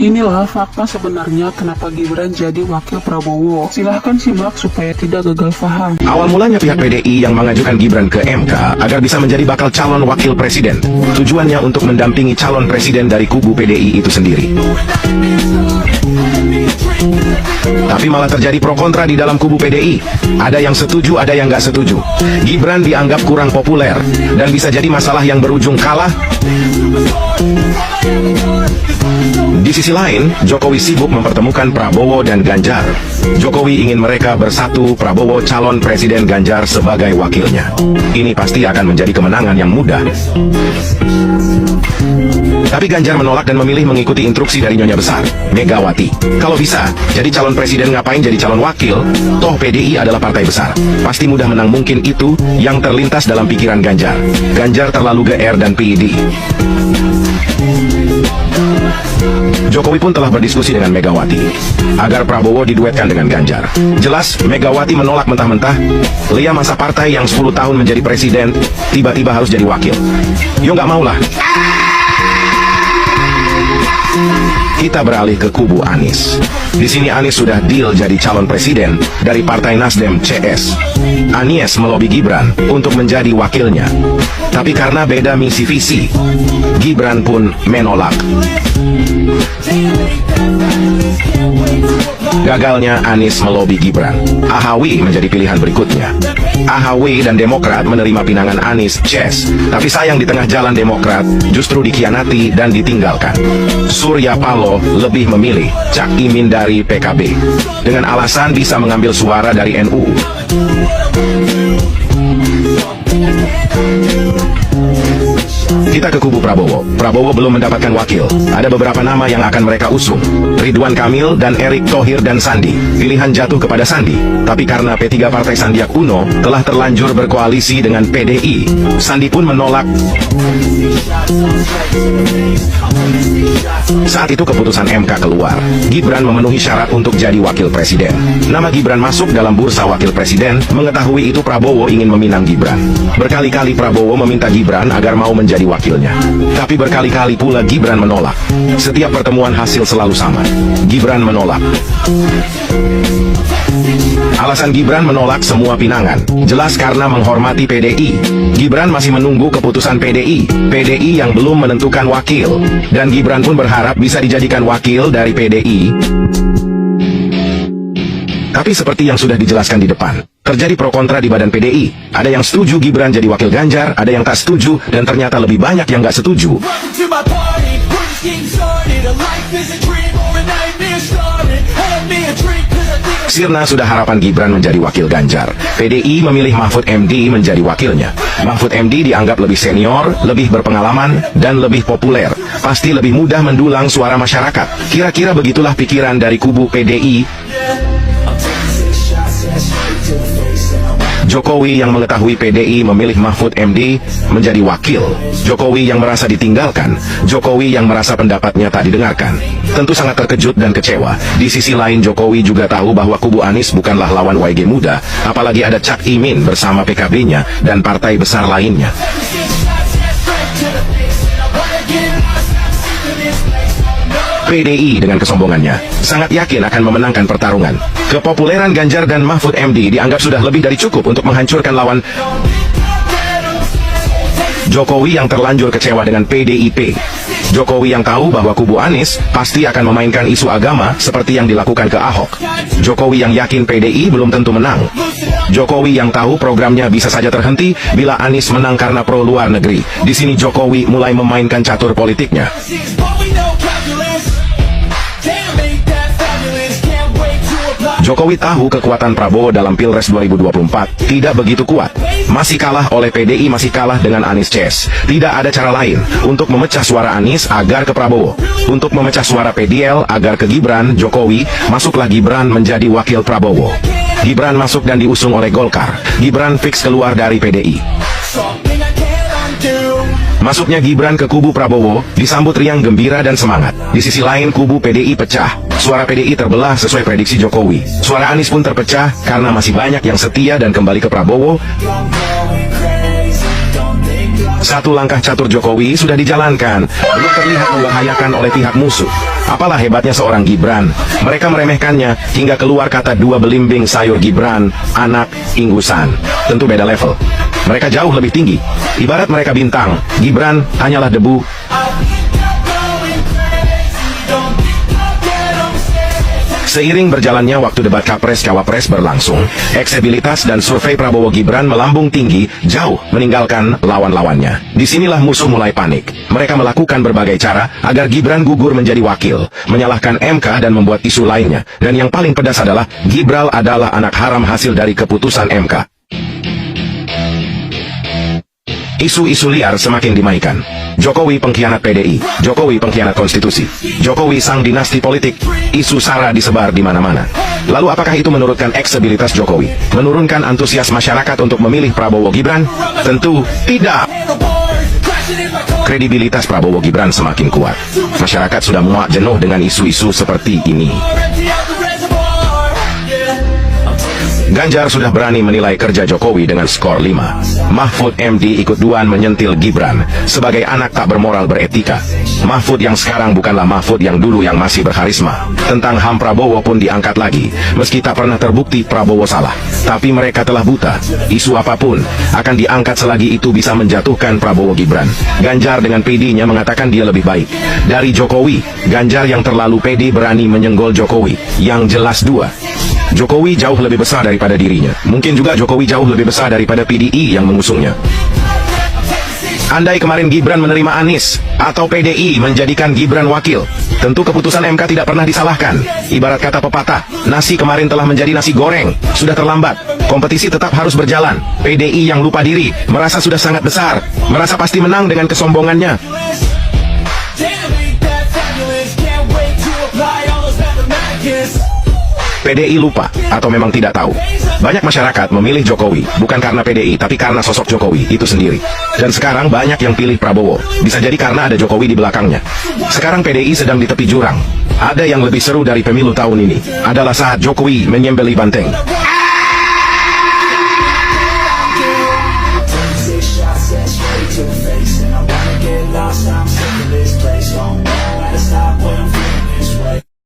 Inilah fakta sebenarnya kenapa Gibran jadi wakil Prabowo. Silahkan simak supaya tidak gagal paham. Awal mulanya pihak PDI yang mengajukan Gibran ke MK agar bisa menjadi bakal calon wakil presiden. Tujuannya untuk mendampingi calon presiden dari kubu PDI itu sendiri. Tapi malah terjadi pro kontra di dalam kubu PDI. Ada yang setuju, ada yang nggak setuju. Gibran dianggap kurang populer dan bisa jadi masalah yang berujung kalah. Di sisi lain, Jokowi sibuk mempertemukan Prabowo dan Ganjar. Jokowi ingin mereka bersatu, Prabowo calon presiden, Ganjar sebagai wakilnya. Ini pasti akan menjadi kemenangan yang mudah. Tapi Ganjar menolak dan memilih mengikuti instruksi dari Nyonya Besar, Megawati. Kalau bisa, jadi calon presiden ngapain jadi calon wakil? Toh PDI adalah partai besar. Pasti mudah menang, mungkin itu yang terlintas dalam pikiran Ganjar. Ganjar terlalu GR dan PID. Jokowi pun telah berdiskusi dengan Megawati agar Prabowo diduetkan dengan Ganjar. Jelas Megawati menolak mentah-mentah. Lia masa partai yang 10 tahun menjadi presiden tiba-tiba harus jadi wakil. Yo nggak maulah. Kita beralih ke kubu Anies. Di sini Anies sudah deal jadi calon presiden dari Partai Nasdem CS. Anies melobi Gibran untuk menjadi wakilnya. Tapi karena beda misi visi, Gibran pun menolak. Gagalnya Anies melobi Gibran, Ahawi menjadi pilihan berikutnya. Ahawi dan Demokrat menerima pinangan Anies CS, tapi sayang di tengah jalan Demokrat justru dikhianati dan ditinggalkan. Surya Paloh lebih memilih Cak Imin dari PKB dengan alasan bisa mengambil suara dari NU. Kita ke kubu Prabowo. Prabowo belum mendapatkan wakil. Ada beberapa nama yang akan mereka usung. Ridwan Kamil dan Erick Thohir dan Sandi. Pilihan jatuh kepada Sandi. Tapi karena P3 Partai Sandiaga Uno telah terlanjur berkoalisi dengan PDI, Sandi pun menolak. Saat itu keputusan MK keluar. Gibran memenuhi syarat untuk jadi wakil presiden. Nama Gibran masuk dalam bursa wakil presiden. Mengetahui itu Prabowo ingin meminang Gibran. Berkali-kali Prabowo meminta Gibran agar mau menjadi wakilnya. Tapi berkali-kali pula Gibran menolak. Setiap pertemuan hasil selalu sama. Gibran menolak. Alasan Gibran menolak semua pinangan jelas karena menghormati PDI. Gibran masih menunggu keputusan PDI. PDI yang belum menentukan wakil. Dan Gibran pun berharap bisa dijadikan wakil dari PDI. Tapi seperti yang sudah dijelaskan di depan, terjadi pro kontra di badan PDI. Ada yang setuju Gibran jadi wakil Ganjar, ada yang tak setuju, dan ternyata lebih banyak yang gak setuju. Sirna sudah harapan Gibran menjadi wakil Ganjar. PDI memilih Mahfud MD menjadi wakilnya. Mahfud MD dianggap lebih senior, lebih berpengalaman, dan lebih populer. Pasti lebih mudah mendulang suara masyarakat. Kira-kira begitulah pikiran dari kubu PDI. Jokowi yang mengetahui PDI memilih Mahfud MD menjadi wakil. Jokowi yang merasa ditinggalkan. Jokowi yang merasa pendapatnya tak didengarkan. Tentu sangat terkejut dan kecewa. Di sisi lain Jokowi juga tahu bahwa kubu Anies bukanlah lawan YG Muda. Apalagi ada Cak Imin bersama PKB-nya dan partai besar lainnya. PDI dengan kesombongannya sangat yakin akan memenangkan pertarungan. Kepopuleran Ganjar dan Mahfud MD dianggap sudah lebih dari cukup untuk menghancurkan lawan. Jokowi yang terlanjur kecewa dengan PDIP. Jokowi yang tahu bahwa kubu Anies pasti akan memainkan isu agama seperti yang dilakukan ke Ahok. Jokowi yang yakin PDI belum tentu menang. Jokowi yang tahu programnya bisa saja terhenti bila Anies menang karena pro luar negeri. Di sini Jokowi mulai memainkan catur politiknya. Jokowi tahu kekuatan Prabowo dalam Pilpres 2024 tidak begitu kuat. Masih kalah oleh PDI, masih kalah dengan Anies CS. Tidak ada cara lain untuk memecah suara Anies agar ke Prabowo. Untuk memecah suara PDL agar ke Gibran, Jokowi, masuklah Gibran menjadi wakil Prabowo. Gibran masuk dan diusung oleh Golkar. Gibran fix keluar dari PDI. Masuknya Gibran ke kubu Prabowo disambut riang gembira dan semangat. Di sisi lain kubu PDI pecah. Suara PDI terbelah sesuai prediksi Jokowi. Suara Anies pun terpecah karena masih banyak yang setia dan kembali ke Prabowo. Satu langkah catur Jokowi sudah dijalankan, belum terlihat membahayakan oleh pihak musuh. Apalah hebatnya seorang Gibran, mereka meremehkannya hingga keluar kata dua belimbing sayur Gibran, anak inggusan. Tentu beda level. Mereka jauh lebih tinggi. Ibarat mereka bintang, Gibran hanyalah debu. Seiring berjalannya waktu debat Capres-Cawapres berlangsung, elektabilitas dan survei Prabowo Gibran melambung tinggi, jauh meninggalkan lawan-lawannya. Disinilah musuh mulai panik. Mereka melakukan berbagai cara agar Gibran gugur menjadi wakil, menyalahkan MK dan membuat isu lainnya. Dan yang paling pedas adalah, Gibran adalah anak haram hasil dari keputusan MK. Isu-isu liar semakin dimainkan. Jokowi pengkhianat PDI, Jokowi pengkhianat konstitusi, Jokowi sang dinasti politik. Isu SARA disebar di mana-mana. Lalu apakah itu menurunkan elektabilitas Jokowi? Menurunkan antusias masyarakat untuk memilih Prabowo Gibran? Tentu tidak. Kredibilitas Prabowo Gibran semakin kuat. Masyarakat sudah muak jenuh dengan isu-isu seperti ini. Ganjar sudah berani menilai kerja Jokowi dengan skor 5. Mahfud MD ikut duan menyentil Gibran sebagai anak tak bermoral beretika. Mahfud yang sekarang bukanlah Mahfud yang dulu yang masih berkarisma. Tentang HAM Prabowo pun diangkat lagi, meski tak pernah terbukti Prabowo salah. Tapi mereka telah buta. Isu apapun akan diangkat selagi itu bisa menjatuhkan Prabowo Gibran. Ganjar dengan PD-nya mengatakan dia lebih baik dari Jokowi. Ganjar yang terlalu pede berani menyenggol Jokowi. Yang jelas dua, Jokowi jauh lebih besar daripada dirinya. Mungkin juga Jokowi jauh lebih besar daripada PDI yang mengusungnya. Andai kemarin Gibran menerima Anies, atau PDI menjadikan Gibran wakil, tentu keputusan MK tidak pernah disalahkan. Ibarat kata pepatah, nasi kemarin telah menjadi nasi goreng. Sudah terlambat, kompetisi tetap harus berjalan. PDI yang lupa diri, merasa sudah sangat besar, merasa pasti menang dengan kesombongannya. PDI lupa, atau memang tidak tahu. Banyak masyarakat memilih Jokowi, bukan karena PDI, tapi karena sosok Jokowi itu sendiri. Dan sekarang banyak yang pilih Prabowo, bisa jadi karena ada Jokowi di belakangnya. Sekarang PDI sedang di tepi jurang. Ada yang lebih seru dari pemilu tahun ini, adalah saat Jokowi menyembelih banteng.